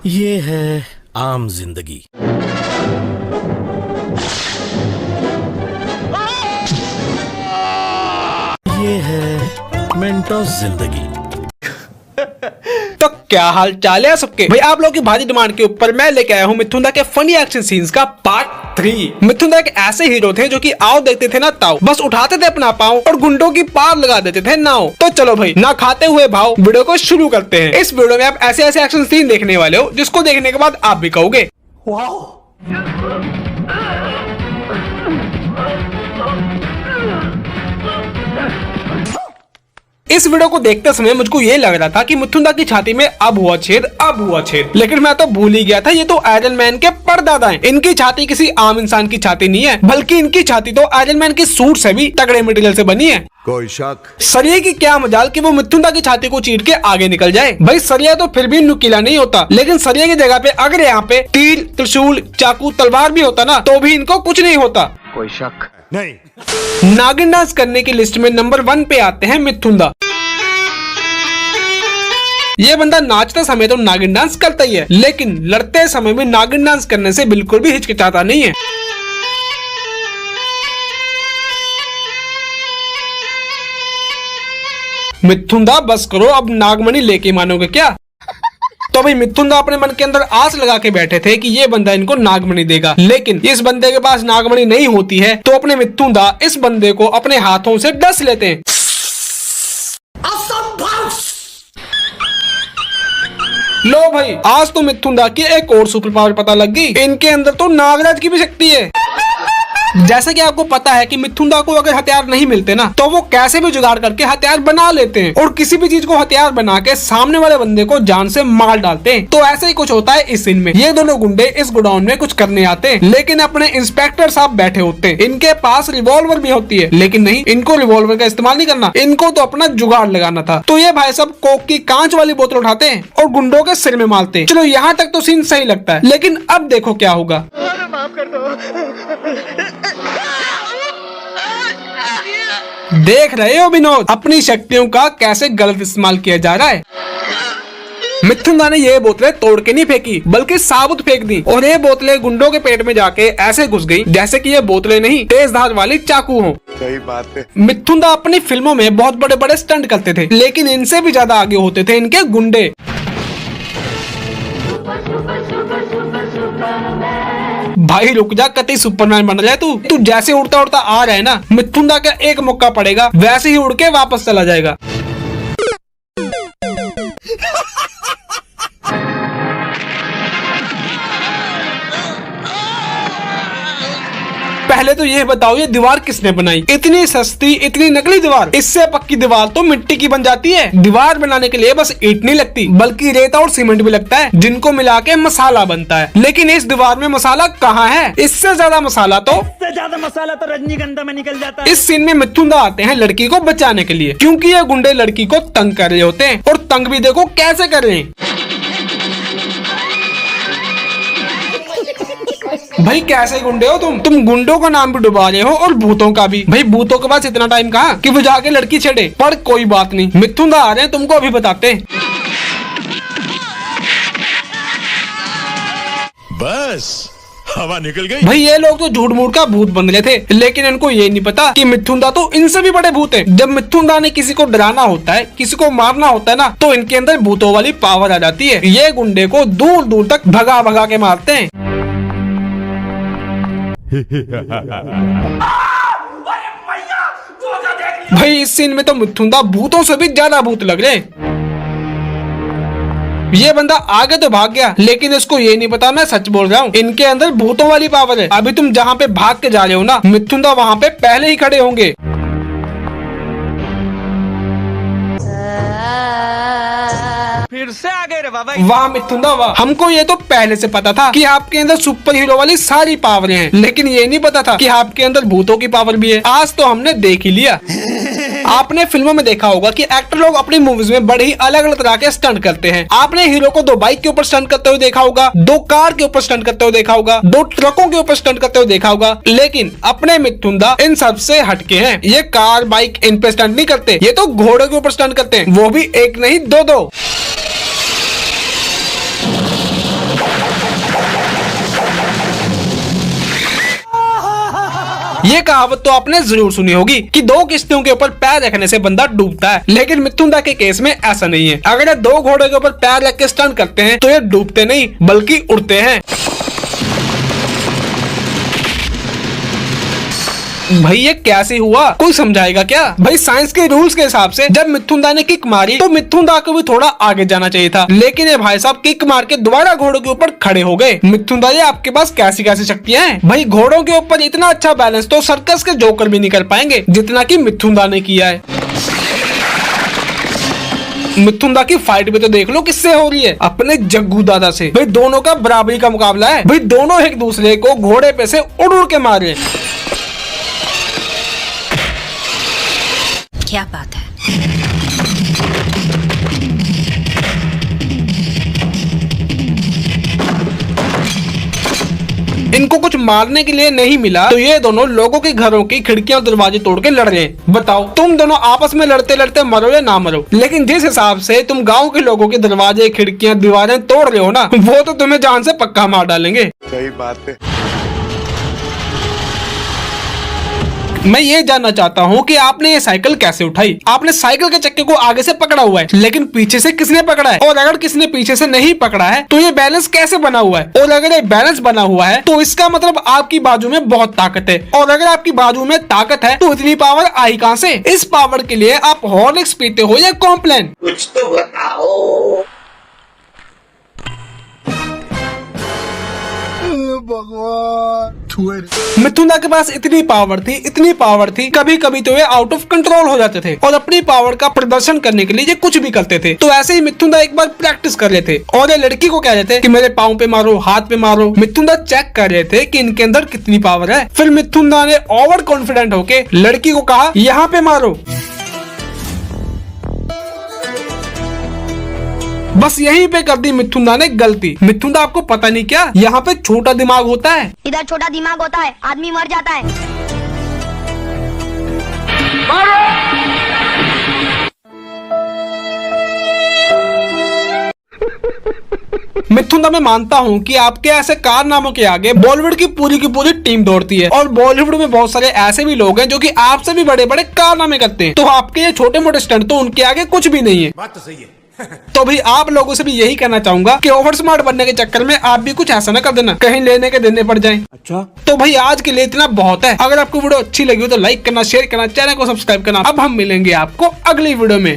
ये है आम जिंदगी। ये है मेंटोस जिंदगी। तो क्या हाल चाल है सबके भाई। आप लोगों की भारी डिमांड के ऊपर मैं लेके आया हूँ मिथुन दा के फनी एक्शन सीन्स का पार्ट 3। मिथुन दा एक ऐसे हीरो थे जो कि आओ देखते थे ना ताओ, बस उठाते थे अपना पाँव और गुंडों की पार लगा देते थे नाव। तो चलो भाई ना खाते हुए भाव वीडियो को शुरू करते हैं। इस वीडियो में आप ऐसे ऐसे एक्शन सीन देखने वाले हो जिसको देखने के बाद आप भी कहोगे वाओ। इस वीडियो को देखते समय मुझको ये लग रहा था कि मिथुन दा की छाती में अब हुआ छेद, लेकिन मैं तो भूल ही गया था ये तो आयरन मैन के परदादा हैं। इनकी छाती किसी आम इंसान की छाती नहीं है, बल्कि इनकी छाती तो आयरन मैन की सूट से भी तगड़े मटेरियल से बनी है। कोई शक? सरिये की क्या मजाल कि वो मिथुन दा की छाती को चीर के आगे निकल जाए। भाई सरिया तो फिर भी नुकीला नहीं होता, लेकिन सरिये की जगह पे अगर यहाँ पे तीर, त्रिशूल, चाकू, तलवार भी होता ना तो भी इनको कुछ नहीं होता। कोई शक नहीं। नागिन डांस करने की लिस्ट में नंबर 1 पे आते हैं मिथुन दा। ये बंदा नाचते समय तो नागिन डांस करता ही है, लेकिन लड़ते समय भी नागिन डांस करने से बिल्कुल भी हिचकिचाता नहीं है। मिथुन दा बस करो, अब नागमणि लेके मानोगे क्या? तो भाई मिथुन दा अपने मन के अंदर आस लगा के बैठे थे कि ये बंदा इनको नागमणि देगा, लेकिन इस बंदे के पास नागमणि नहीं होती है। तो अपने मिथुन दा इस बंदे को अपने हाथों से डस लेते हैं। लो भाई आज तो मिथुन दा की एक और सुपर पावर पता लग गई। इनके अंदर तो नागराज की भी शक्ति है। जैसे कि आपको पता है कि मिथुन दा को अगर हथियार नहीं मिलते ना तो वो कैसे भी जुगाड़ करके हथियार बना लेते हैं और किसी भी चीज को हथियार बना के सामने वाले बंदे को जान से मार डालते हैं। तो ऐसे ही कुछ होता है इस सीन में। ये दोनों गुंडे इस गोडाउन में कुछ करने आते हैं, लेकिन अपने इंस्पेक्टर साहब बैठे होते हैं। इनके पास रिवॉल्वर भी होती है, लेकिन नहीं, इनको रिवॉल्वर का इस्तेमाल नहीं करना, इनको तो अपना जुगाड़ लगाना था। तो ये भाई साहब कोक की कांच वाली बोतल उठाते हैं और गुंडों के सिर में मारते हैं। चलो यहाँ तक तो सीन सही लगता है, लेकिन अब देखो क्या होगा। देख रहे हो विनोद अपनी शक्तियों का कैसे गलत इस्तेमाल किया जा रहा है। मिथुन दा ने ये बोतलें तोड़ के नहीं फेंकी, बल्कि साबुत फेंक दी और ये बोतलें गुंडों के पेट में जाके ऐसे घुस गई जैसे कि ये बोतलें नहीं तेज धार वाली चाकू हो। सही बात है। मिथुन दा अपनी फिल्मों में बहुत बड़े बड़े स्टंट करते थे, लेकिन इनसे भी ज्यादा आगे होते थे इनके गुंडे। भाई रुक जा, कतई सुपरमैन बन जाए तू जैसे उड़ता उड़ता आ रहा है ना, मिथुन दा का एक मौका पड़ेगा वैसे ही उड़ के वापस चला जाएगा। पहले तो ये बताओ ये दीवार किसने बनाई? इतनी सस्ती इतनी नकली दीवार, इससे पक्की दीवार तो मिट्टी की बन जाती है। दीवार बनाने के लिए बस ईंट नहीं लगती, बल्कि रेता और सीमेंट भी लगता है, जिनको मिला के मसाला बनता है। लेकिन इस दीवार में मसाला कहाँ है? इससे ज्यादा मसाला तो रजनीगंधा में निकल जाता है। इस सीन में मिथुन दा आते हैं लड़की को बचाने के लिए, क्योंकि ये गुंडे लड़की को तंग कर रहे होते हैं और तंग भी देखो कैसे कर रहे हैं। भाई कैसे गुंडे हो तुम गुंडों का नाम भी डुबा रहे हो और भूतों का भी। भाई भूतों के पास इतना टाइम कहाँ कि वो जाके लड़की छेड़े, पर कोई बात नहीं, मिथुन दा आ रहे हैं, तुमको अभी बताते हैं। बस हवा निकल गई। भाई ये लोग तो झूठ मूठ का भूत बन रहे थे, लेकिन इनको ये नहीं पता कि मिथुन दा तो इनसे भी बड़े भूत हैं। जब मिथुन दा ने किसी को डराना होता है, किसी को मारना होता है ना, तो इनके अंदर भूतों वाली पावर आ जाती है। ये गुंडे को दूर दूर तक भगा भगा के मारते हैं। भाई इस सीन में तो मिथुन दा भूतों से भी ज्यादा भूत लग रहे। ये बंदा आगे तो भाग गया, लेकिन इसको ये नहीं पता मैं सच बोल रहा हूँ, इनके अंदर भूतों वाली पावर है। अभी तुम जहाँ पे भाग के जा रहे हो ना, मिथुन दा वहाँ पे पहले ही खड़े होंगे। फिर से आ गए रे बाबा। वाह मिथुन दा वाह, हमको ये तो पहले से पता था कि आपके अंदर सुपर हीरो वाली सारी पावरें हैं, लेकिन ये नहीं पता था कि आपके अंदर भूतों की पावर भी है। आज तो हमने देख ही लिया। आपने फिल्मों में देखा होगा कि एक्टर लोग अपनी मूवीज में बड़े ही अलग अलग तरह के स्टंट करते हैं। आपने हीरो को 2 बाइक के ऊपर स्टंट करते हुए देखा होगा, 2 कार के ऊपर स्टंट करते हुए देखा होगा, 2 ट्रकों के ऊपर स्टंट करते हुए देखा होगा, लेकिन अपने मिथुन दा इन सब से हटके हैं। ये कार बाइक इन पे स्टंट नहीं करते, ये तो घोड़े के ऊपर स्टंट करते हैं, वो भी एक नहीं 2-2। ये कहावत तो आपने जरूर सुनी होगी कि दो किश्तियों के ऊपर पैर रखने से बंदा डूबता है, लेकिन मिथुन दा के केस में ऐसा नहीं है। अगर ये दो घोड़े के ऊपर पैर रख के स्टंट करते हैं तो ये डूबते नहीं बल्कि उड़ते हैं। भाई ये कैसे हुआ, कोई समझाएगा क्या? भाई साइंस के रूल्स के हिसाब से जब मिथुन दा ने किक मारी तो मिथुन दा को भी थोड़ा आगे जाना चाहिए था, लेकिन ये भाई साहब किक मार के दोबारा घोड़ों के ऊपर खड़े हो गए। मिथुन दा ये आपके पास कैसी कैसी शक्तियां हैं? भाई घोड़ों के ऊपर इतना अच्छा बैलेंस तो सर्कस के जोकर भी नहीं कर पाएंगे जितना की मिथुन दा ने किया है। मिथुन दा की फाइट भी तो देख लो किससे हो रही है, अपने जग्गू दादा से। भाई दोनों का बराबरी का मुकाबला है। भाई दोनों एक दूसरे को घोड़े पे से उड़ उड़ के मारे। क्या बात है। इनको कुछ मारने के लिए नहीं मिला तो ये दोनों लोगों के घरों की खिड़कियां और दरवाजे तोड़ के लड़ रहे हैं। बताओ तुम दोनों आपस में लड़ते लड़ते मरो या ना मरो, लेकिन जिस हिसाब से तुम गांव के लोगों के दरवाजे खिड़कियां दीवारें तोड़ रहे हो ना, वो तो तुम्हें जान से पक्का मार डालेंगे। सही बात है। मैं ये जानना चाहता हूँ कि आपने ये साइकिल कैसे उठाई? आपने साइकिल के चक्के को आगे से पकड़ा हुआ है, लेकिन पीछे से किसने पकड़ा है? और अगर किसने पीछे से नहीं पकड़ा है तो ये बैलेंस कैसे बना हुआ है? और अगर ये बैलेंस बना हुआ है तो इसका मतलब आपकी बाजू में बहुत ताकत है, और अगर आपकी बाजू में ताकत है तो इतनी पावर आई कहाँ से? इस पावर के लिए आप हॉर्लिक्स पीते हो या कॉम्प्लेन? कुछ तो बताओ। मिथुन दा के पास इतनी पावर थी, कभी कभी तो ये आउट ऑफ कंट्रोल हो जाते थे और अपनी पावर का प्रदर्शन करने के लिए ये कुछ भी करते थे। तो ऐसे ही मिथुन दा एक बार प्रैक्टिस कर रहे थे और ये लड़की को कह रहे थे कि मेरे पाँव पे मारो, हाथ पे मारो। मिथुन दा चेक कर रहे थे कि इनके अंदर कितनी पावर है। फिर मिथुन दा ने ओवर कॉन्फिडेंट होके लड़की को कहा यहाँ पे मारो। बस यहीं पे कर दी मिथुन दा ने गलती। मिथुन दा आपको पता नहीं क्या, यहाँ पे छोटा दिमाग होता है। इधर छोटा दिमाग होता है, आदमी मर जाता है। मिथुन दा मैं मानता हूँ कि आपके ऐसे कारनामों के आगे बॉलीवुड की पूरी टीम दौड़ती है, और बॉलीवुड में बहुत सारे ऐसे भी लोग हैं जो कि आपसे भी बड़े बड़े कारनामे करते हैं। तो आपके ये छोटे मोटे स्टंट तो उनके आगे कुछ भी नहीं है। बात तो सही है। तो भाई आप लोगों से भी यही कहना चाहूंगा कि ओवर स्मार्ट बनने के चक्कर में आप भी कुछ ऐसा ना कर देना कहीं लेने के देने पड़ जाएं। अच्छा तो भाई आज के लिए इतना बहुत है। अगर आपको वीडियो अच्छी लगी हो तो लाइक करना, शेयर करना, चैनल को सब्सक्राइब करना। अब हम मिलेंगे आपको अगली वीडियो में।